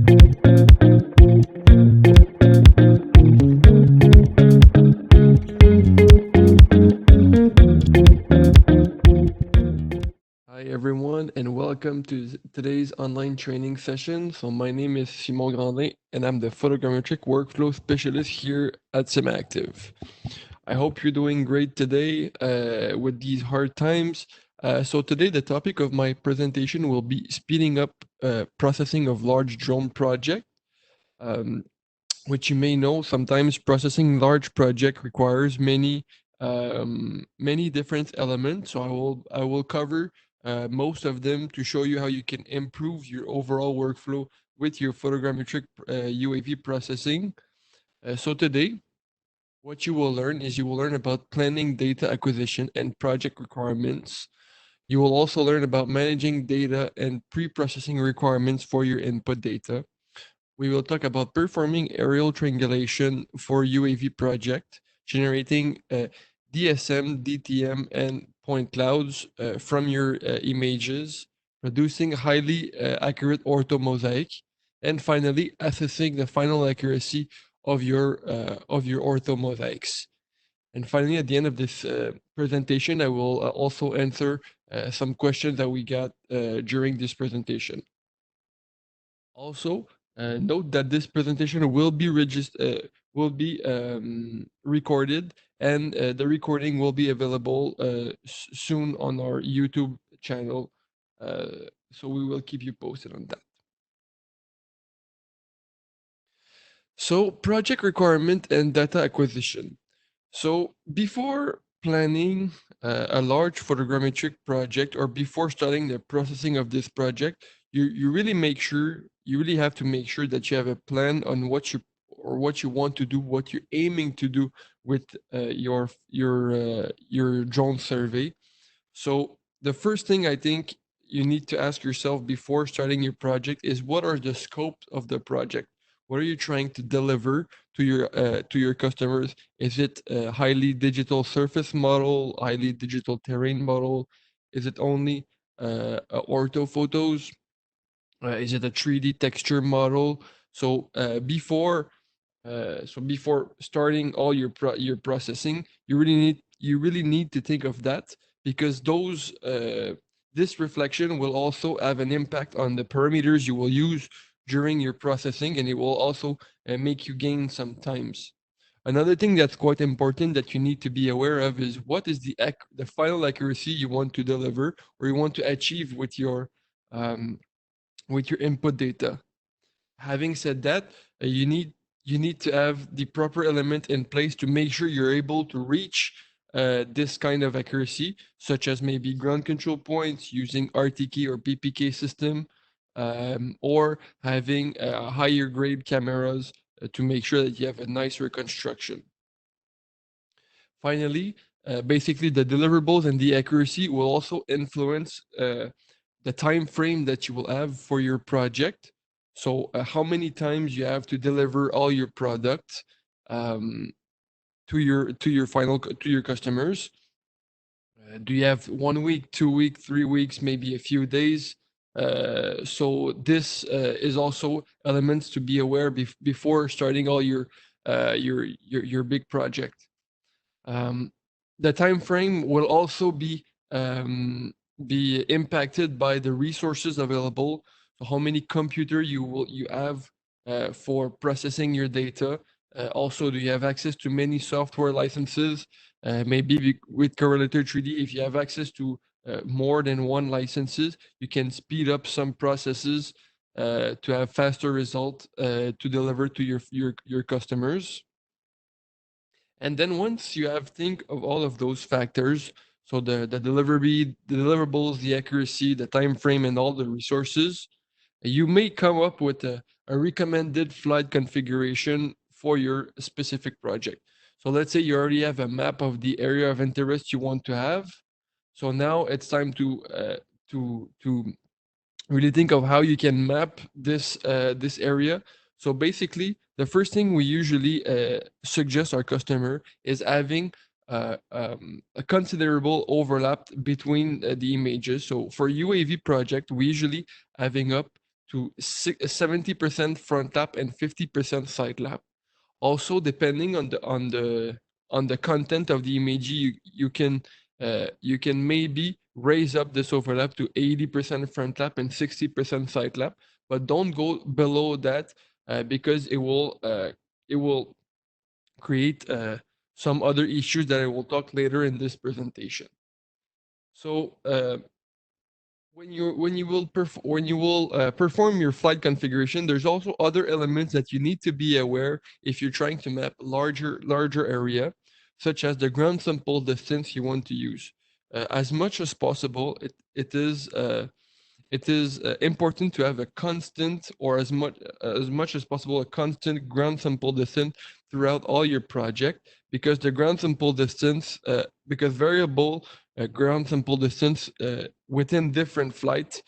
Hi everyone, and welcome to today's online training session. So my name is Simon Grandin, and I'm the photogrammetric workflow specialist here at SimActive. I hope you're doing great today with these hard times. So today the topic of my presentation will be speeding up processing of large drone project. Um, which you may know, sometimes processing large project requires many different elements. So I will cover most of them to show you how you can improve your overall workflow with your photogrammetric UAV processing. So today, what you will learn is you will learn about planning data acquisition and project requirements. You will also learn about managing data and pre-processing requirements for your input data. We will talk about performing aerial triangulation for UAV project, generating DSM, DTM, and point clouds from your images, producing highly accurate ortho mosaic, and finally assessing the final accuracy of your ortho mosaics. And finally, at the end of this presentation, I will also answer some questions that we got during this presentation. Also, note that this presentation will be recorded, and the recording will be available soon on our YouTube channel. So we will keep you posted on that. So project requirement and data acquisition. So before planning a large photogrammetric project or before starting the processing of this project, you really have to make sure that you have a plan on what you want to do, what you're aiming to do with your drone survey. So the first thing I think you need to ask yourself before starting your project is, what are the scopes of the project? What are you trying to deliver to your customers? Is it a highly digital surface model, highly digital terrain model? Is it only ortho photos? Is it a 3D texture model? So before starting all your processing, you really need to think of that, because this reflection will also have an impact on the parameters you will use during your processing, and it will also make you gain some times. Another thing that's quite important that you need to be aware of is, what is the final accuracy you want to deliver or you want to achieve um, with your input data. Having said that, you need to have the proper element in place to make sure you're able to reach this kind of accuracy, such as maybe ground control points using RTK or PPK system, or having higher grade cameras to make sure that you have a nice reconstruction. Finally, basically the deliverables and the accuracy will also influence the time frame that you will have for your project. So how many times you have to deliver all your product um, to your customers. Do you have 1 week, 2 week, 3 weeks, maybe a few days? So this is also elements to be aware before starting all your big project. Um, the time frame will also be impacted by the resources available. So how many computer you have for processing your data. Also, do you have access to many software licenses? Maybe with Correlator 3D, if you have access to more than one licenses, you can speed up some processes to have faster result to deliver to your customers. And then once you have think of all of those factors, so the deliverables, the accuracy, the time frame, and all the resources, you may come up with a recommended flight configuration for your specific project. So let's say you already have a map of the area of interest you want to have. So now it's time to really think of how you can map this area. So basically, the first thing we usually suggest our customer is having a considerable overlap between the images. So for UAV project, we usually having up to 70% front lap and 50% side lap. Also, depending on the content of the image, you can maybe raise up this overlap to 80% front lap and 60% side lap, but don't go below that because it will create some other issues that I will talk later in this presentation. So when you will perform your flight configuration, there's also other elements that you need to be aware if you're trying to map larger area, such as the ground sample distance you want to use. As much as possible, it is important to have a constant, or as much as possible, a constant ground sample distance throughout all your project, because the ground sample distance, because variable ground sample distance within different flights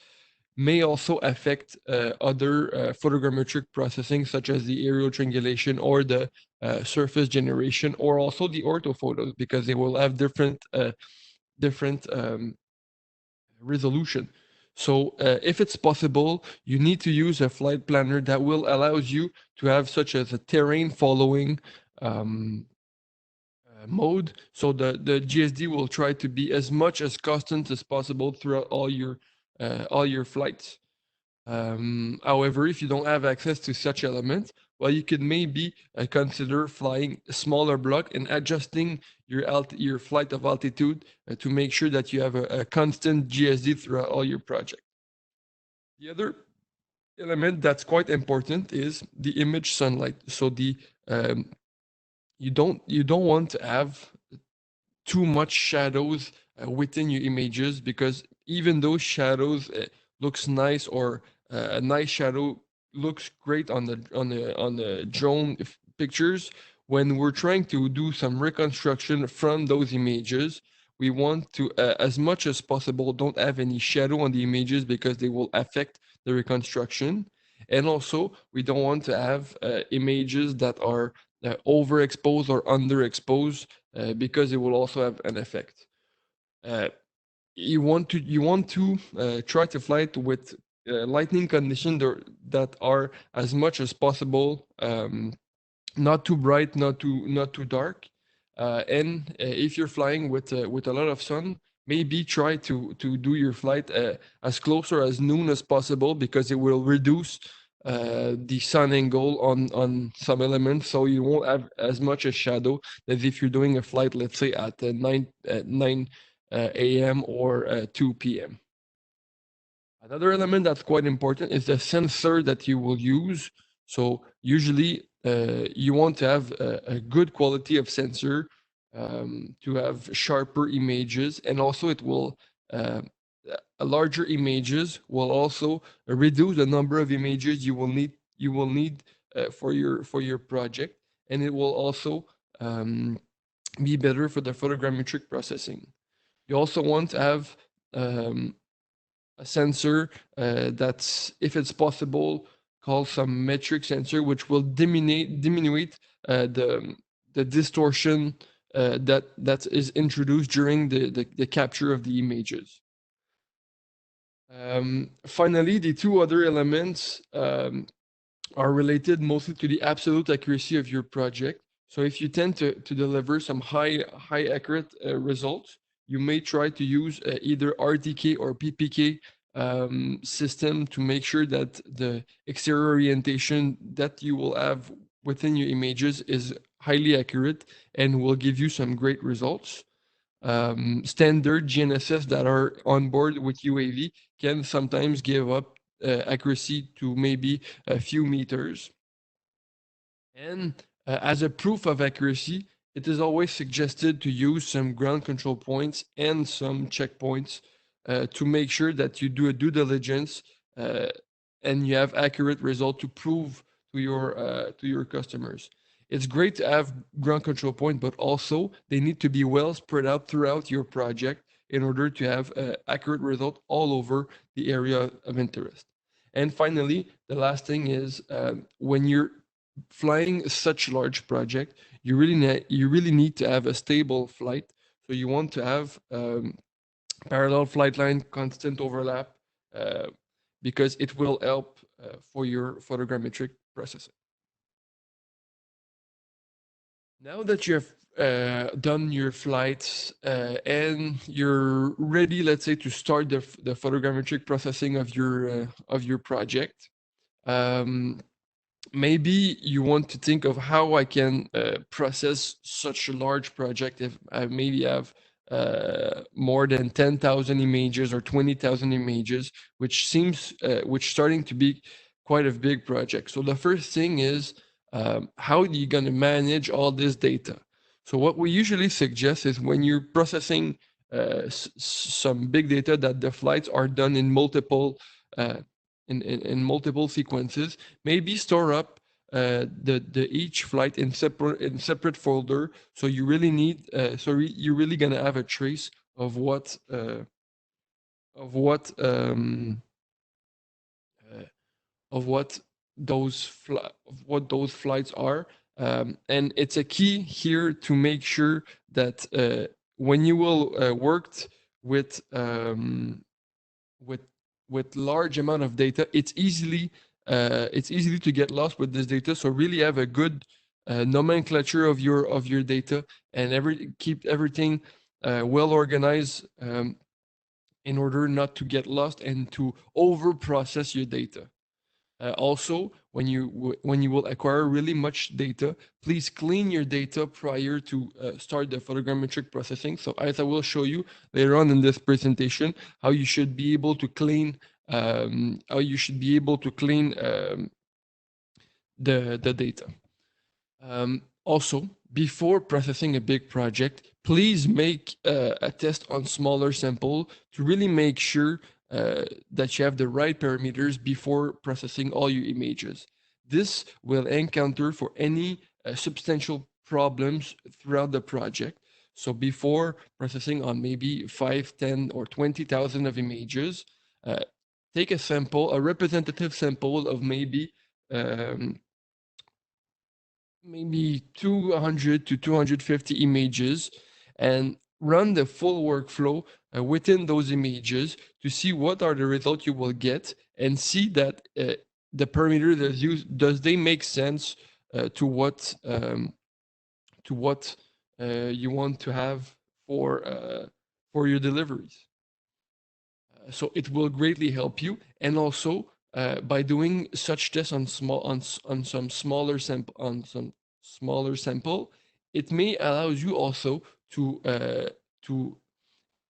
may also affect other photogrammetric processing, such as the aerial triangulation or the surface generation, or also the orthophotos, because they will have different resolution. So if it's possible, you need to use a flight planner that will allow you to have such as a terrain following mode. So the GSD will try to be as much as constant as possible throughout all your flights. However, if you don't have access to such elements, well, you could maybe consider flying a smaller block and adjusting your flight of altitude to make sure that you have a constant GSD throughout all your project. The other element that's quite important is the image sunlight. So you don't want to have too much shadows within your images, because even though shadows looks nice, or a nice shadow looks great on the drone pictures, when we're trying to do some reconstruction from those images, we want to as much as possible don't have any shadow on the images, because they will affect the reconstruction. And also, we don't want to have images that are overexposed or underexposed, because it will also have an effect. You want to try to fly it with lighting conditions that are as much as possible not too bright, not too dark. And if you're flying with a lot of sun, maybe try to do your flight as closer as noon as possible, because it will reduce the sun angle on some elements, so you won't have as much a shadow as if you're doing a flight, let's say at 9 a.m. or 2 p.m. Another element that's quite important is the sensor that you will use. So usually you want to have a good quality of sensor to have sharper images, and also it will larger images will also reduce the number of images you will need for your project, and it will also be better for the photogrammetric processing. You also want to have a sensor that's, if it's possible, called some metric sensor, which will diminuate the distortion that is introduced during the capture of the images. Finally, the two other elements are related mostly to the absolute accuracy of your project. So if you tend to deliver some high accurate results, you may try to use either RTK or PPK system to make sure that the exterior orientation that you will have within your images is highly accurate and will give you some great results. Standard GNSS that are on board with UAV can sometimes give up accuracy to maybe a few meters. And as a proof of accuracy, it is always suggested to use some ground control points and some checkpoints to make sure that you do a due diligence and you have accurate result to prove to your customers. It's great to have ground control point, but also they need to be well spread out throughout your project in order to have accurate result all over the area of interest. And finally, the last thing is when you're flying such large project, you really need to have a stable flight. So you want to have parallel flight line, constant overlap, because it will help for your photogrammetric processing. Now that you have done your flights and you're ready, let's say, to start the photogrammetric processing of your project, um, maybe you want to think of how I can process such a large project if I maybe have more than 10,000 images or 20,000 images, which starting to be quite a big project. So the first thing is how are you going to manage all this data? So what we usually suggest is when you're processing some big data that the flights are done in uh, in multiple sequences, maybe store up the each flight in separate folder. So you really need you're really gonna have a trace of what um, uh, of what of what those flights are. And it's a key here to make sure that when you will work with um, with with large amount of data, it's easily to get lost with this data. So really have a good nomenclature of your data and keep everything well organized in order not to get lost and to over process your data. Also, when you will acquire really much data, please clean your data prior to start the photogrammetric processing. So as I will show you later on in this presentation, how you should be able to clean the data. Also, before processing a big project, please make a test on smaller sample to really make sure that you have the right parameters before processing all your images. This will encounter for any substantial problems throughout the project. So before processing on maybe 5, 10, or 20,000 of images, uh, take a sample, a representative sample of um, maybe 200 to 250 images and run the full workflow within those images to see what are the results you will get and see that the parameter that's used, does they make sense to what you want to have for your deliveries. So it will greatly help you. And also by doing such tests on some smaller sample, it may allows you also to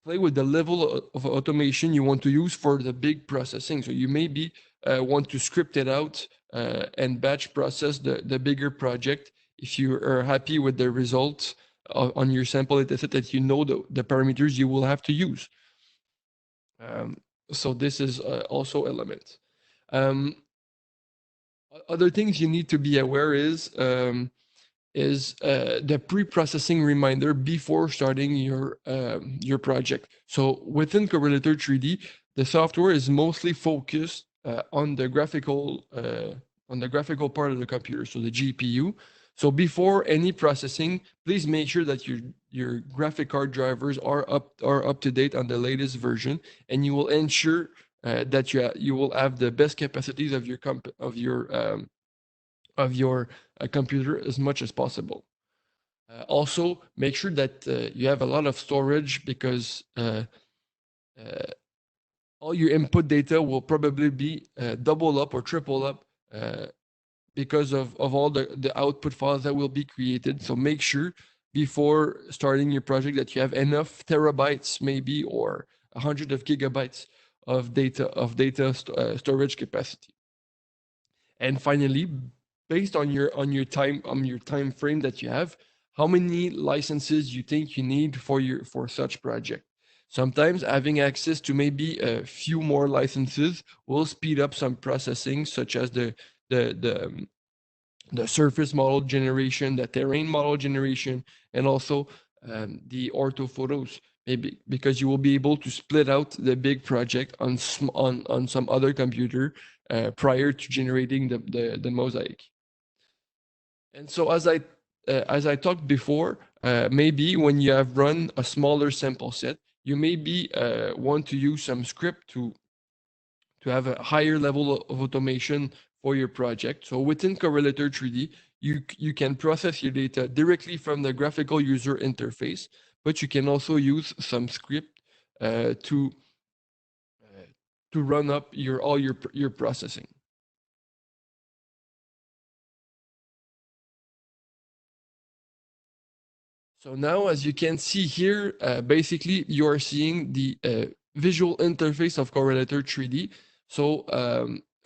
play with the level of automation you want to use for the big processing. So you maybe want to script it out and batch process the bigger project if you are happy with the results on your sample dataset that you know the parameters you will have to use. Um, so this is also element. Um, Other things you need to be aware is the pre-processing reminder before starting your project. So within Correlator 3D, the software is mostly focused on the graphical part of the computer, so the GPU. So before any processing, please make sure that your graphic card drivers are up to date on the latest version, and you will ensure that you will have the best capacities of your computer as much as possible. Also, make sure that you have a lot of storage because all your input data will probably be double up or triple up because of all the output files that will be created. So make sure before starting your project that you have enough terabytes, maybe, or 100 of gigabytes of data storage capacity. And finally, based on your time frame that you have, how many licenses you think you need for such project. Sometimes having access to maybe a few more licenses will speed up some processing, such as the the um, the surface model generation, the terrain model generation, and also the orthophotos. Maybe because you will be able to split out the big project on some other computer prior to generating the mosaic. And so as I talked before, maybe when you have run a smaller sample set, you maybe want to use some script to have a higher level of automation for your project. So within Correlator 3D, you can process your data directly from the graphical user interface, but you can also use some script uh, to uh, to run up your processing. So now, as you can see here, basically you are seeing the visual interface of Correlator 3D. So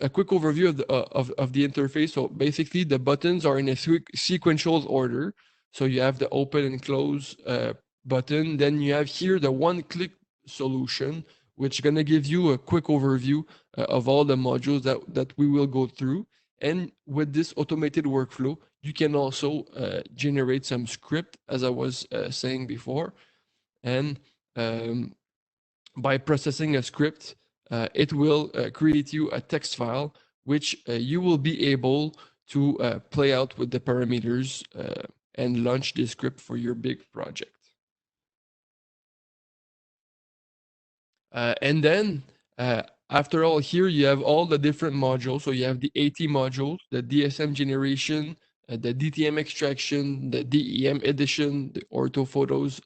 a quick overview of the interface. So basically the buttons are in a sequential order. So you have the open and close button. Then you have here the one-click solution, which is going to give you a quick overview of all the modules that we will go through. And with this automated workflow, you can also generate some script, as I was saying before. And by processing a script, it will create you a text file, which you will be able to play out with the parameters and launch this script for your big project. And then after all, here you have all the different modules. So you have the AT modules, the DSM generation, the DTM extraction, the DEM edition, the orthophotos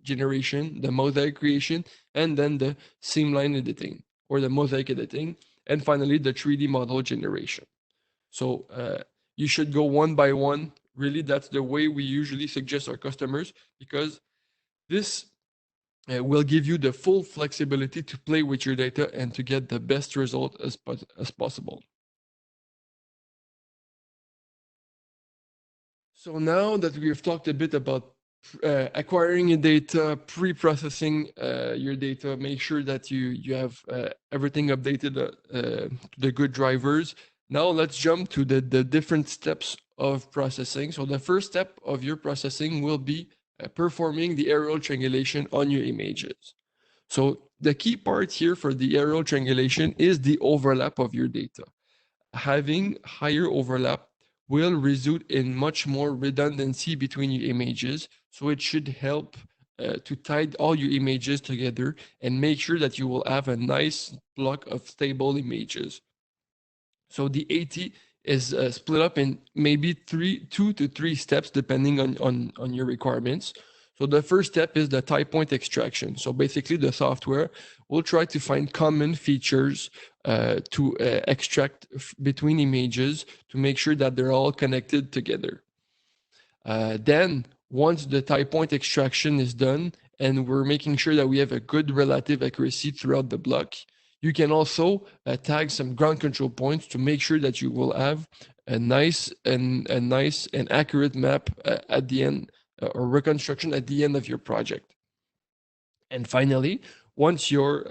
generation, the mosaic creation, and then the seamline editing or the mosaic editing, and finally the 3D model generation. So you should go one by one. Really, that's the way we usually suggest our customers, because this will give you the full flexibility to play with your data and to get the best result as possible. So now that we've talked a bit about acquiring your data, pre-processing your data, make sure that you have everything updated to the good drivers. Now let's jump to the different steps of processing. So the first step of your processing will be performing the aerial triangulation on your images. So the key part here for the aerial triangulation is the overlap of your data. Having higher overlap will result in much more redundancy between your images. So it should help to tie all your images together and make sure that you will have a nice block of stable images. So the AT is split up in maybe 2 to 3 steps depending on your requirements. So the first step is the type point extraction. So basically the software will try to find common features to extract between images to make sure that they're all connected together. Then once the type point extraction is done and we're making sure that we have a good relative accuracy throughout the block, you can also tag some ground control points to make sure that you will have a nice and accurate map at the end or reconstruction at the end of your project. And finally, once your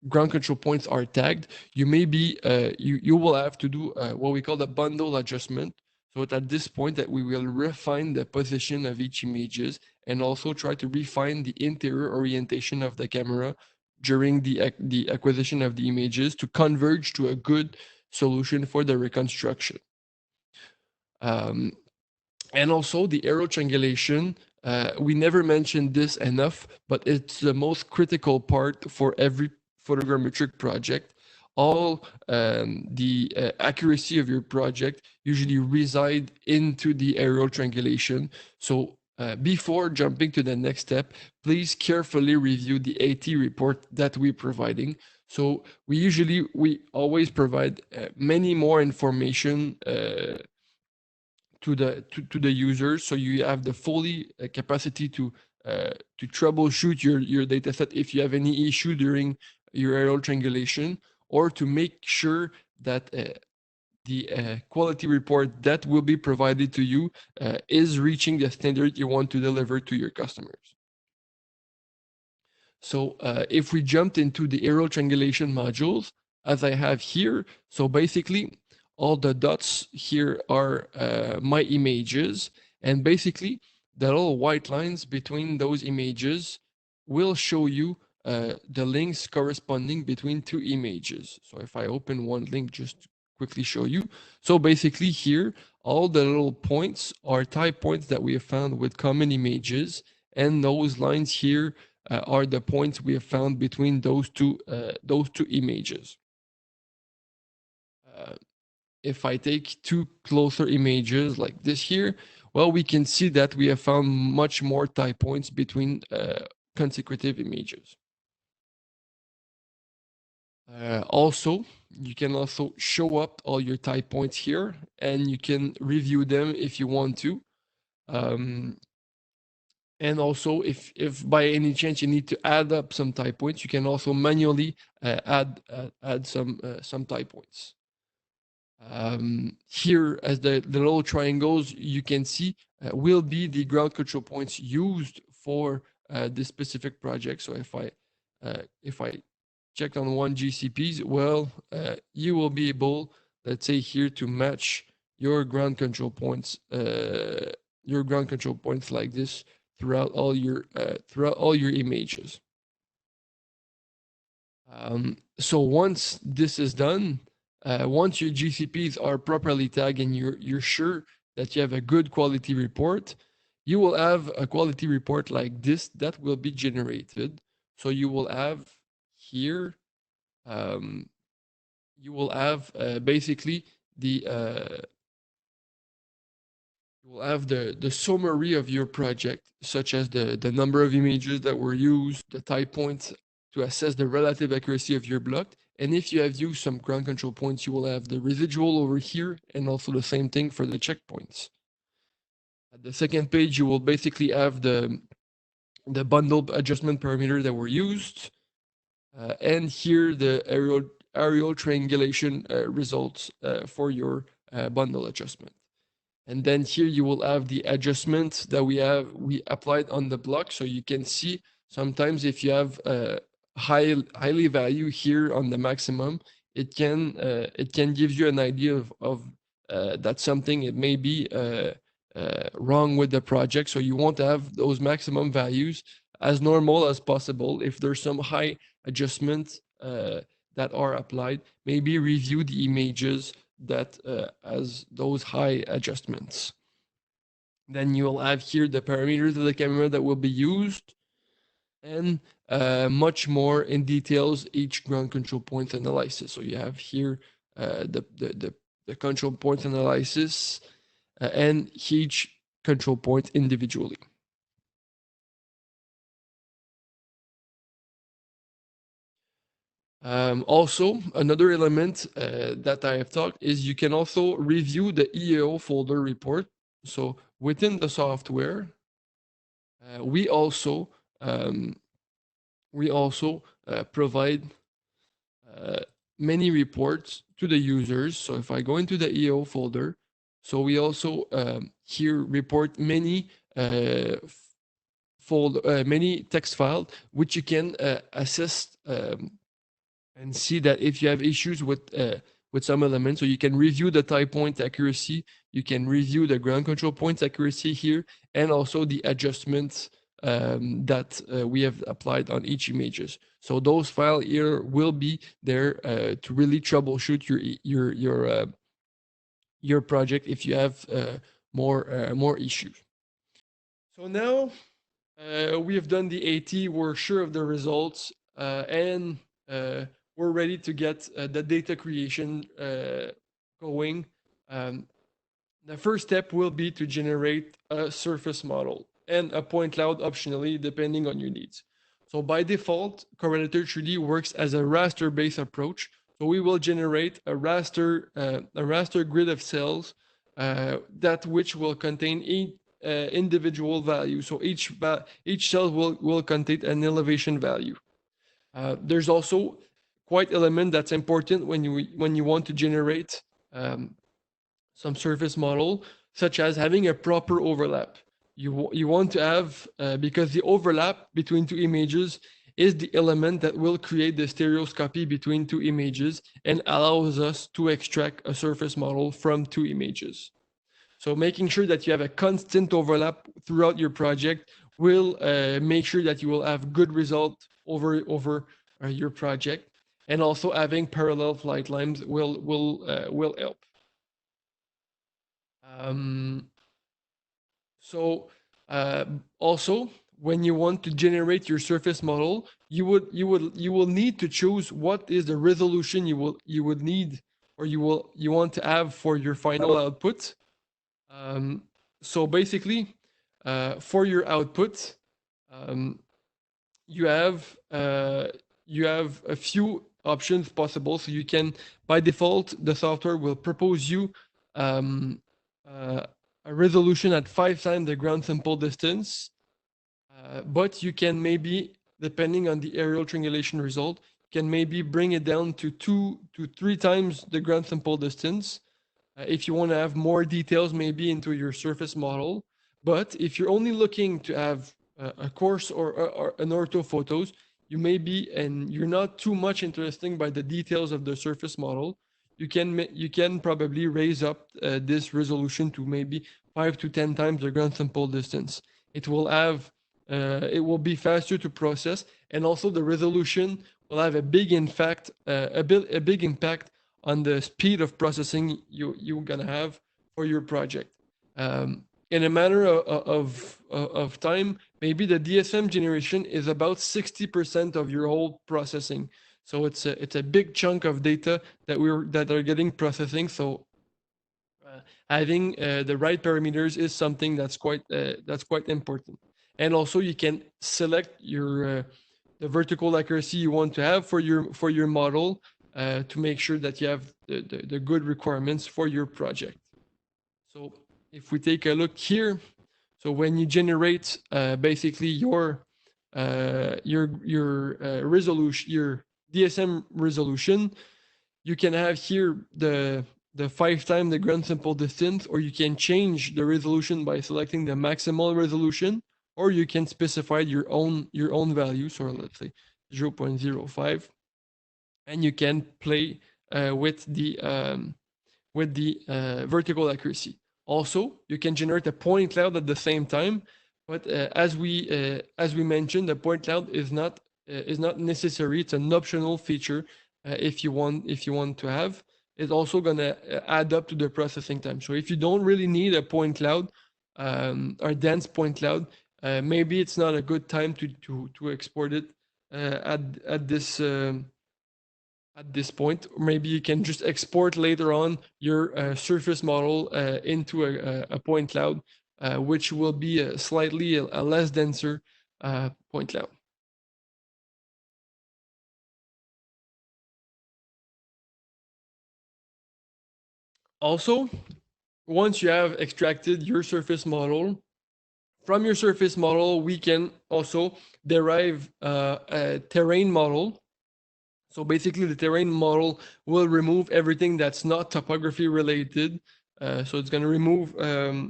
ground control points are tagged, you may be you will have to do what we call the bundle adjustment. So at this point that we will refine the position of each images and also try to refine the interior orientation of the camera during the acquisition of the images to converge to a good solution for the reconstruction. And also the aerial triangulation, we never mentioned this enough, but it's the most critical part for every photogrammetric project. All the accuracy of your project usually reside into the aerial triangulation. So before jumping to the next step, please carefully review the AT report that we're providing. So we always provide many more information to the users, so you have the fully capacity to troubleshoot your data set if you have any issue during your aerial triangulation, or to make sure that the quality report that will be provided to you is reaching the standard you want to deliver to your customers. So if we jumped into the aerial triangulation modules, as I have here, so basically all the dots here are my images, and basically the little white lines between those images will show you the links corresponding between two images. So if I open one link just to quickly show you. So basically here, all the little points are type points that we have found with common images, and those lines here are the points we have found between those two images. If I take two closer images like this here, well, we can see that we have found much more tie points between consecutive images. Also, you can also show up all your tie points here, and you can review them if you want to. And also, if by any chance you need to add up some tie points, you can also manually add some tie points. Here, as the little triangles you can see will be the ground control points used for this specific project. So if I check on one GCPs, well, you will be able, let's say here, to match your ground control points, like this throughout all your images. So once this is done, once your GCPs are properly tagged and you're sure that you have a good quality report, you will have a quality report like this that will be generated. So you will have here, you will have basically you will have the summary of your project, such as the number of images that were used, the type points to assess the relative accuracy of your block. And if you have used some ground control points, you will have the residual over here, and also the same thing for the checkpoints. At the second page, you will basically have the bundle adjustment parameter that were used, and here the aerial triangulation results for your bundle adjustment. And then here you will have the adjustments that we applied on the block. So you can see sometimes if you have a highly value here on the maximum, it can give you an idea of that something it may be wrong with the project. So you want to have those maximum values as normal as possible. If there's some high adjustments that are applied, maybe review the images that has those high adjustments. Then you will have here the parameters of the camera that will be used, and much more in details each ground control point analysis. So you have here the control point analysis and each control point individually. Also, another element that I have talked is you can also review the EAO folder report. So within the software, we also provide many reports to the users. So if I go into the EAO folder, so we also here report many many text files which you can assess and see that if you have issues with some elements, so you can review the tie point accuracy, you can review the ground control points accuracy here, and also the adjustments that we have applied on each images. So those files here will be there to really troubleshoot your project if you have more issues. So now we have done the AT, we're sure of the results, and we're ready to get the data creation going. The first step will be to generate a surface model and a point cloud optionally, depending on your needs. So by default, Correlator 3D works as a raster-based approach. So we will generate a raster grid of cells that which will contain each individual value. So each cell will contain an elevation value. There's also quite element that's important when you want to generate some surface model, such as having a proper overlap. You want to have because the overlap between two images is the element that will create the stereoscopy between two images and allows us to extract a surface model from two images. So making sure that you have a constant overlap throughout your project will make sure that you will have good result over your project, and also having parallel flight lines will help. So also when you want to generate your surface model, you will need to choose what is the resolution you would need, or you want to have for your final output. Um, so basically, for your output, um, you have uh, you have a few options possible. So you can, by default, the software will propose you um, uh, a resolution at 5 times the ground sample distance, but you can maybe, depending on the aerial triangulation result, can maybe bring it down to 2 to 3 times the ground sample distance, if you want to have more details maybe into your surface model. But if you're only looking to have a course or an ortho photos, you may be, and you're not too much interested by the details of the surface model, you can probably raise up this resolution to maybe 5 to 10 times the ground sample distance. It will have it will be faster to process, and also the resolution will have a big impact, a big impact on the speed of processing you're gonna have for your project. In a matter of time, maybe the DSM generation is about 60% of your whole processing. So it's a big chunk of data that are getting processing. So having the right parameters is something that's quite important. And also you can select your the vertical accuracy you want to have for your model, to make sure that you have the good requirements for your project. So if we take a look here, so when you generate basically your resolution, your DSM resolution, you can have here the 5 times the ground sample distance, or you can change the resolution by selecting the maximal resolution, or you can specify your own value. So let's say 0.05, and you can play with the vertical accuracy. Also, you can generate a point cloud at the same time, but as we mentioned, the point cloud is not necessary. It's an optional feature if you want to have. It's also gonna add up to the processing time. So if you don't really need a point cloud, or dense point cloud, maybe it's not a good time to export it at this. At this point. Or maybe you can just export later on your surface model into a point cloud, which will be slightly a less denser point cloud. Also, once you have extracted your surface model, from your surface model, we can also derive a terrain model. So basically, the terrain model will remove everything that's not topography related. So it's going to remove uh,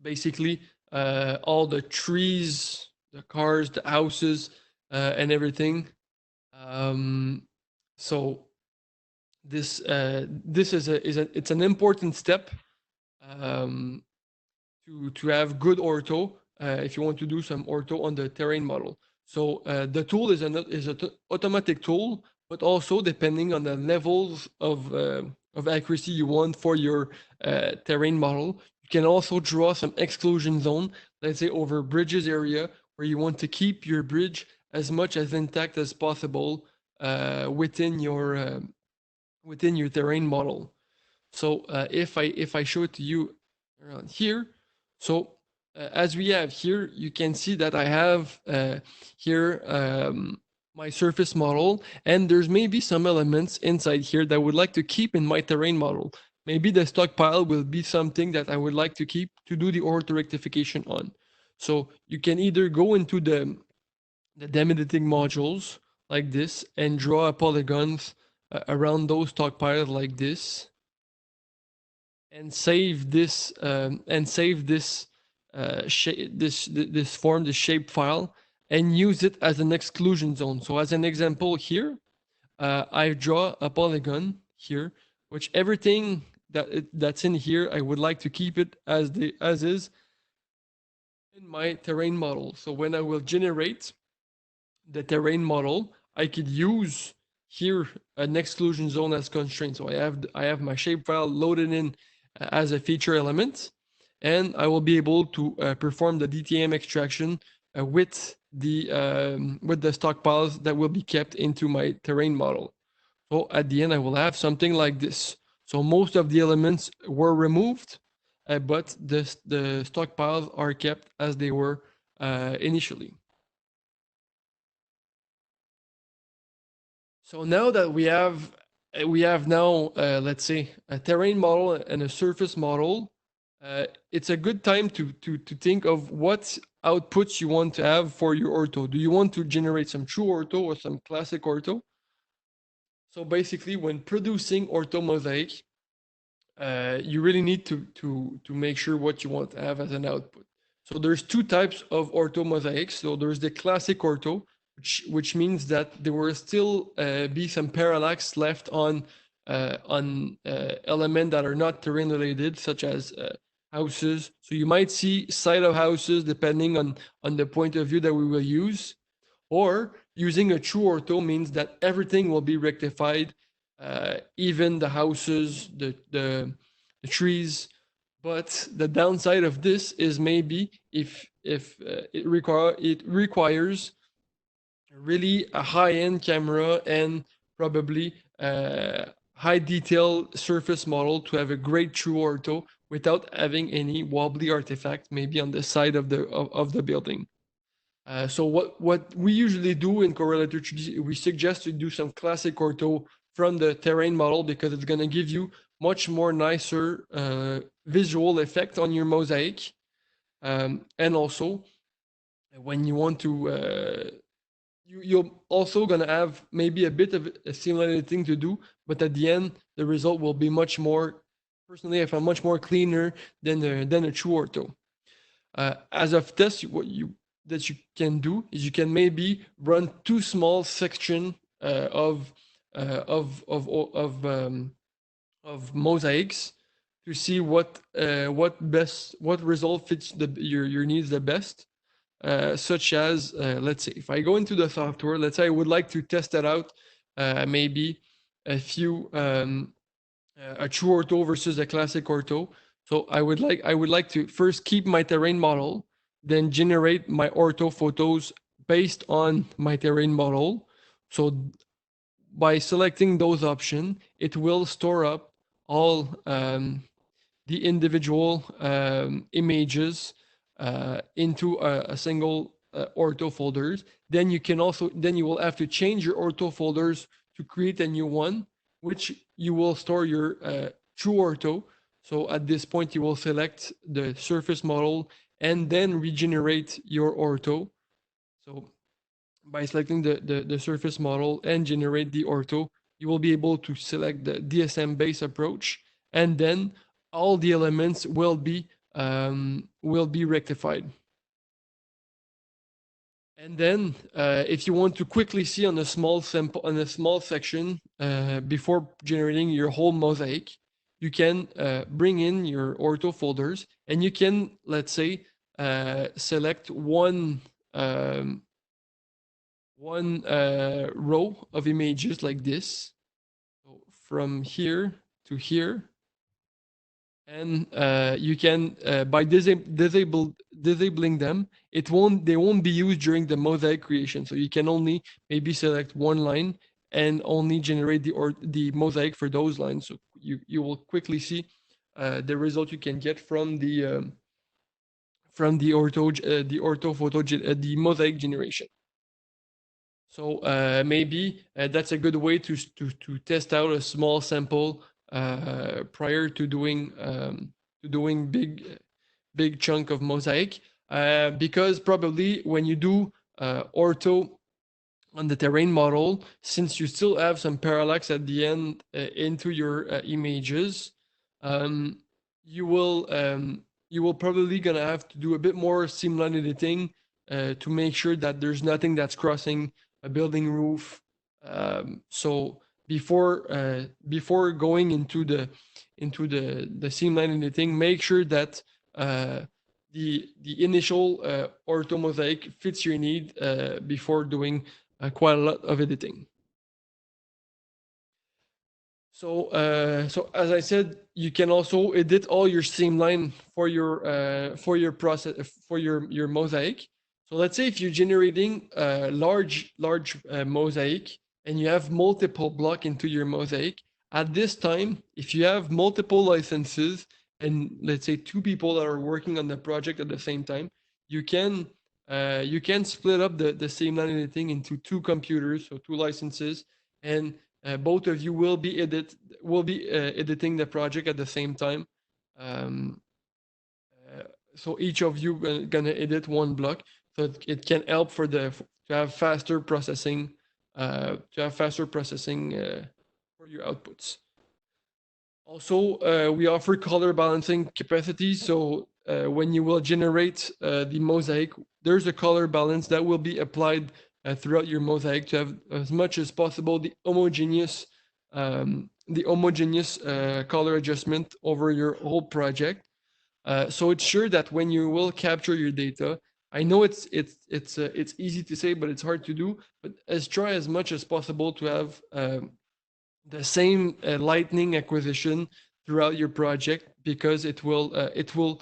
basically all the trees, the cars, the houses, and everything. Um, so this is it's an important step um, to have good ortho if you want to do some ortho on the terrain model. So the tool is an automatic tool, but also depending on the levels of accuracy you want for your terrain model, you can also draw some exclusion zone, let's say over bridges area, where you want to keep your bridge as much as intact as possible within your terrain model. So if I show it to you around here, so as we have here, you can see that I have here my surface model, and there's maybe some elements inside here that I would like to keep in my terrain model. Maybe the stockpile will be something that I would like to keep to do the ortho rectification on. So you can either go into the dam editing modules like this and draw a polygons around those stockpiles like this, and save this this form, this shape file, and use it as an exclusion zone. So as an example here, I draw a polygon here, which everything that's in here, I would like to keep it as is in my terrain model. So when I will generate the terrain model, I could use here an exclusion zone as constraint. So I have my shapefile loaded in as a feature element, and I will be able to perform the DTM extraction with the stockpiles that will be kept into my terrain model. So at the end, I will have something like this. So most of the elements were removed, but the stockpiles are kept as they were initially. So now that we have now, let's say, a terrain model and a surface model, it's a good time to think of what outputs you want to have for your ortho. Do you want to generate some true ortho or some classic ortho? So basically, when producing ortho mosaic, you really need to make sure what you want to have as an output. So there's two types of ortho mosaics. So there's the classic ortho, which means that there will still be some parallax left on elements that are not terrain related, such as houses. So you might see side of houses depending on the point of view that we will use. Or using a true ortho means that everything will be rectified, even the houses, the trees. But the downside of this is maybe if it requires really a high-end camera and probably high detail surface model to have a great true ortho without having any wobbly artifact maybe on the side of the building. So what we usually do in correlator 3D, we suggest to do some classic ortho from the terrain model because it's going to give you much more nicer visual effect on your mosaic. And also, when you want to, you're also going to have maybe a bit of a similar thing to do, but at the end, the result will be much more, personally, I find much more cleaner than a true ortho. As of test, what you that you can do is you can maybe run two small section of uh, of of of um, of mosaics to see what result fits your needs the best. Such as let's say if I go into the software, let's say I would like to test that out, maybe a few a true ortho versus a classic ortho. So I would like to first keep my terrain model, then generate my ortho photos based on my terrain model. So by selecting those options, it will store up all the individual images into a single ortho folders. Then you will have to change your ortho folders to create a new one, which you will store your true ortho. So at this point, you will select the surface model and then regenerate your ortho. So by selecting the surface model and generate the ortho, you will be able to select the DSM base approach, and then all the elements will be rectified. And then, if you want to quickly see on a small sample, on a small section, before generating your whole mosaic, you can bring in your ortho folders, and you can, let's say, select one row of images like this, so from here to here, and you can by disabling them, they won't be used during the mosaic creation. So you can only maybe select one line and only generate the mosaic for those lines. So you will quickly see the result you can get from the ortho photo the mosaic generation. So maybe that's a good way to test out a small sample prior to doing big chunk of mosaic, because probably when you do ortho on the terrain model, since you still have some parallax at the end into your images, um, you will probably gonna have to do a bit more streamline editing to make sure that there's nothing that's crossing a building roof. So before going into the streamline editing, make sure that the initial ortho mosaic fits your need before doing quite a lot of editing. So as I said, you can also edit all your streamline for your process for your mosaic. So let's say if you're generating a large mosaic and you have multiple block into your mosaic, at this time, if you have multiple licenses and let's say two people that are working on the project at the same time, you can split up the streamline editing into two computers, so two licenses, and both of you will be editing the project at the same time. Um, uh, so each of you gonna edit one block, so it can help to have faster processing, for your outputs. Also, we offer color balancing capacity. So when you will generate the mosaic, there's a color balance that will be applied throughout your mosaic to have as much as possible the homogeneous color adjustment over your whole project. So it's sure that when you will capture your data, I know it's easy to say, but it's hard to do. But try as much as possible to have the same lightning acquisition throughout your project, because it will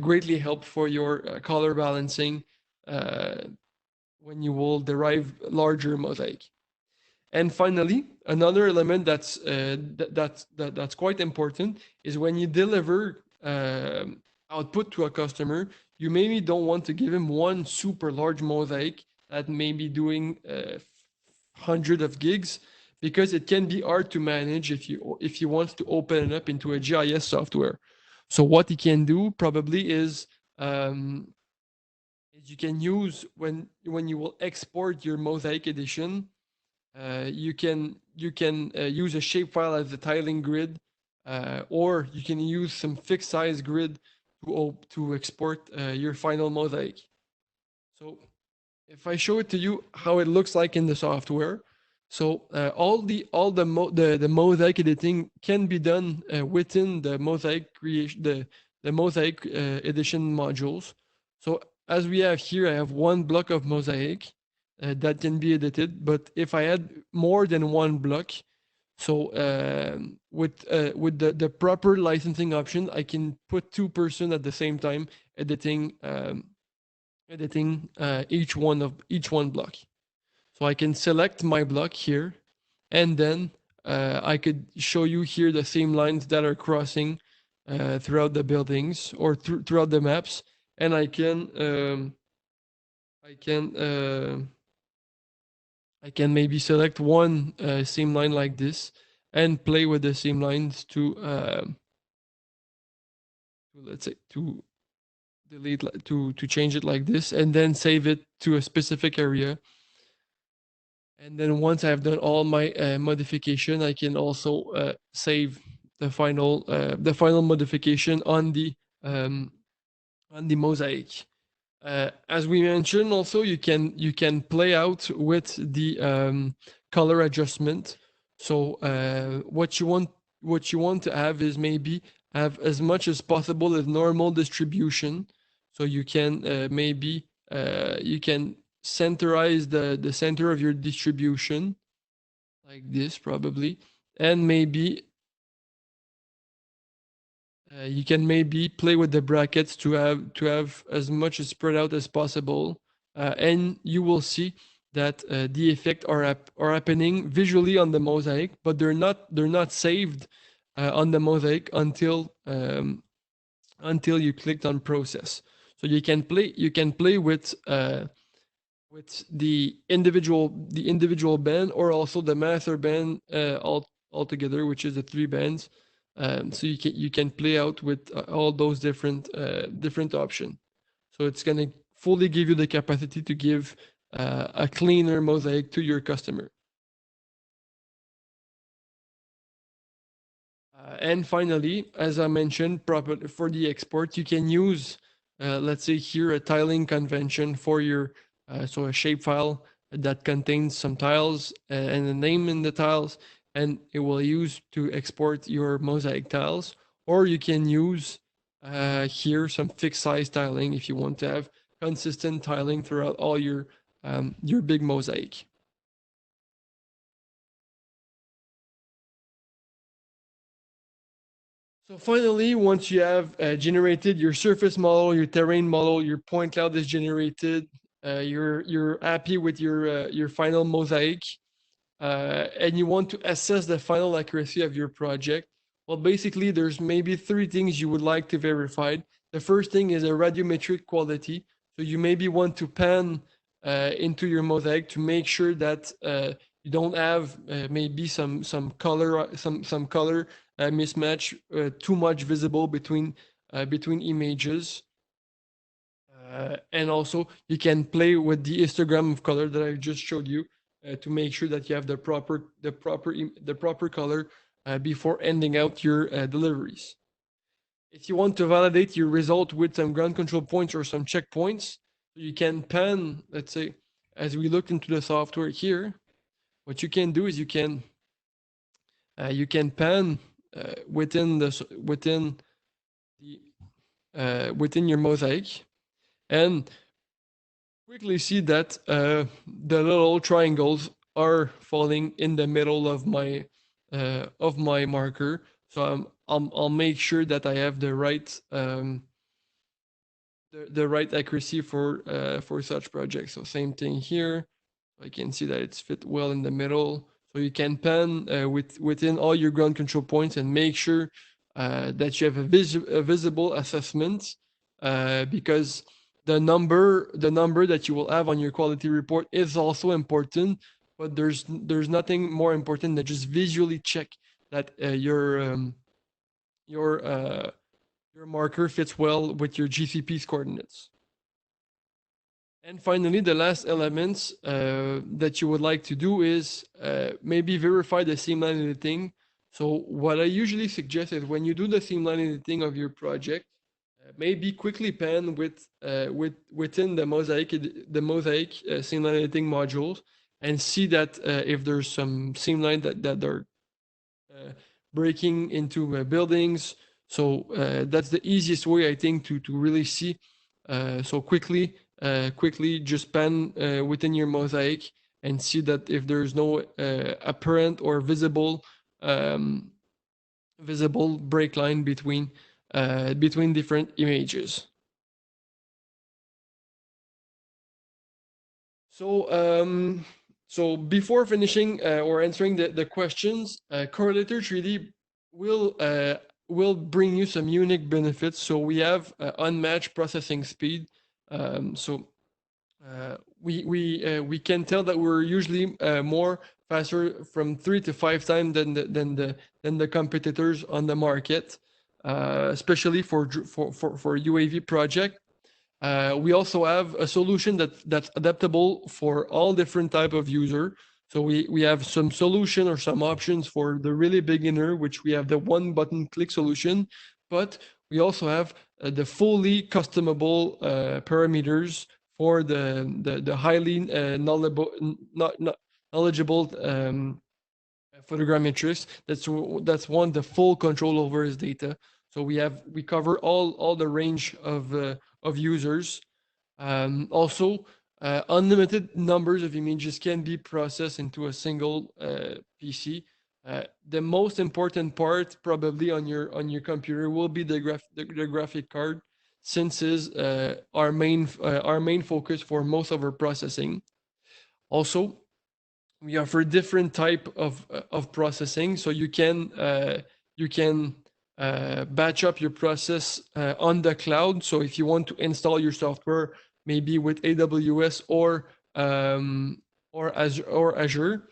greatly help for your color balancing uh, when you will derive larger mosaic. And finally, another element that's quite important is when you deliver output to a customer, you maybe don't want to give him one super large mosaic that may be doing hundred of gigs, because it can be hard to manage if you want to open it up into a GIS software. So what you can do probably is you can use when you will export your mosaic edition, you can use a shapefile as a tiling grid, or you can use some fixed size grid to export your final mosaic. So if I show it to you how it looks like in the software, so the mosaic editing can be done within the mosaic creation the mosaic edition modules. So as we have here, I have one block of mosaic that can be edited. But if I had more than one block, so with the proper licensing option, I can put two-person at the same time editing each one block. So I can select my block here, and then I could show you here the same lines that are crossing throughout the buildings or throughout the maps, and I can I can maybe select one seam line like this and play with the seam lines to let's say to to change it like this, and then save it to a specific area. And then once I've done all my modification, I can also save the final modification um, on the mosaic. As we mentioned, also you can play out with the color adjustment. So what you want to have is maybe have as much as possible as normal distribution. So you can maybe you can centerize the center of your distribution like this probably, and maybe you can maybe play with the brackets to have as much spread out as possible, and you will see that the effect are happening visually on the mosaic, but they're not saved on the mosaic until you clicked on process. So you can play with the individual band, or also the master band all together, which is the three bands. So you can play out with all those different options. So it's gonna fully give you the capacity to give a cleaner mosaic to your customer. And finally, as I mentioned, proper for the export, you can use, let's say here, a tiling convention for your, so a shapefile that contains some tiles and a name in the tiles, and it will use to export your mosaic tiles. Or you can use here some fixed size tiling if you want to have consistent tiling throughout all your big mosaic. So finally, once you have generated your surface model, your terrain model, your point cloud is generated, you're happy with your final mosaic, and you want to assess the final accuracy of your project. Well, basically, there's maybe three things you would like to verify. The first thing is a radiometric quality. So you maybe want to pan into your mosaic to make sure that you don't have maybe some color some color mismatch too much visible between images. And also, you can play with the histogram of color that I just showed you to make sure that you have the proper color before ending out your deliveries. If you want to validate your result with some ground control points or some checkpoints, you can pan. Let's say, as we look into the software here, what you can do is you can pan the within your mosaic and quickly see that the little triangles are falling in the middle of my marker. So I'll make sure that I have the right accuracy for such projects. So same thing here. I can see that it's fit well in the middle. So you can pan within all your ground control points and make sure that you have a visible assessment because the number that you will have on your quality report is also important. But there's nothing more important than just visually check that your your marker fits well with your GCP's coordinates. And finally, the last elements that you would like to do is maybe verify the seamline editing. So what I usually suggest is when you do the seamline editing of your project, maybe quickly pan within the mosaic seamline editing modules and see that if there's some seamline that are uh, breaking into buildings. So that's the easiest way I think to really see. So quickly just pan within your mosaic and see that if there's no apparent or um, visible break line between different images. So, so before finishing or answering the questions, Correlator 3D will uh, will bring you some unique benefits. So we have unmatched processing speed. So we can tell that we're usually more faster from 3 to 5 times than the competitors on the market, especially for UAV project. We also have a solution that's adaptable for all different type of user. So we have some solution or some options for the really beginner, which we have the one button click solution, but we also have the fully customable parameters for the highly knowledgeable photogrammetrics. That's one the full control over his data. So we cover all the range of users. Also, unlimited numbers of images can be processed into a single PC. The most important part, probably on your computer, will be the graphic card, since is our main focus for most of our processing. Also, we offer different type of processing, so you can batch up your process on the cloud. So if you want to install your software maybe with AWS or Azure,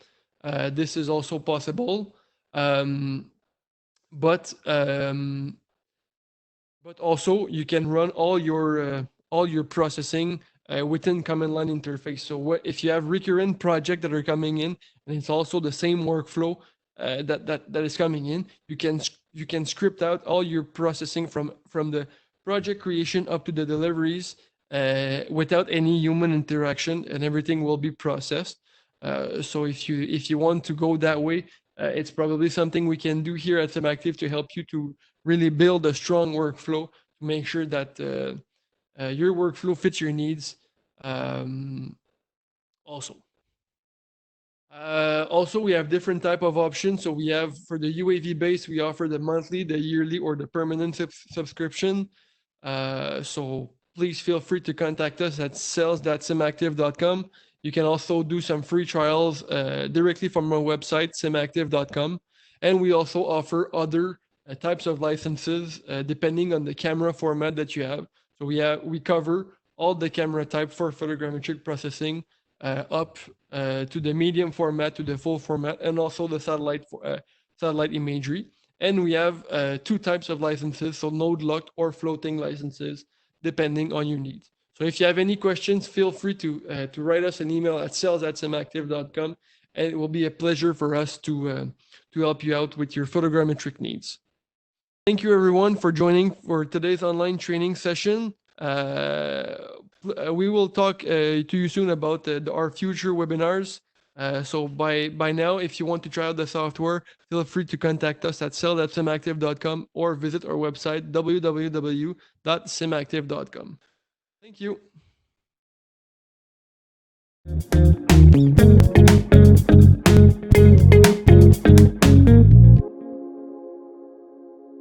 this is also possible. um, but but also you can run all your processing within command line interface. So if you have recurrent projects that are coming in, and it's also the same workflow that is coming in, you can script out all your processing from the project creation up to the deliveries without any human interaction, and everything will be processed. So if you want to go that way, it's probably something we can do here at SimActive to help you to really build a strong workflow to make sure that your workflow fits your needs. Also. Also, we have different type of options. So we have for the UAV base, we offer the monthly, the yearly, or the permanent subscription. So please feel free to contact us at sales.simactive.com. You can also do some free trials directly from our website, simactive.com. And we also offer other types of licenses depending on the camera format that you have. So we cover all the camera type for photogrammetric processing up to the medium format, to the full format, and also the satellite imagery. And we have two types of licenses, so node locked or floating licenses, depending on your needs. So if you have any questions, feel free to write us an email at sales@simactive.com, and it will be a pleasure for us to help you out with your photogrammetric needs. Thank you everyone for joining for today's online training session. We will talk to you soon about our future webinars. So by now, if you want to try out the software, feel free to contact us at sell.simactive.com or visit our website www.simactive.com. Thank you.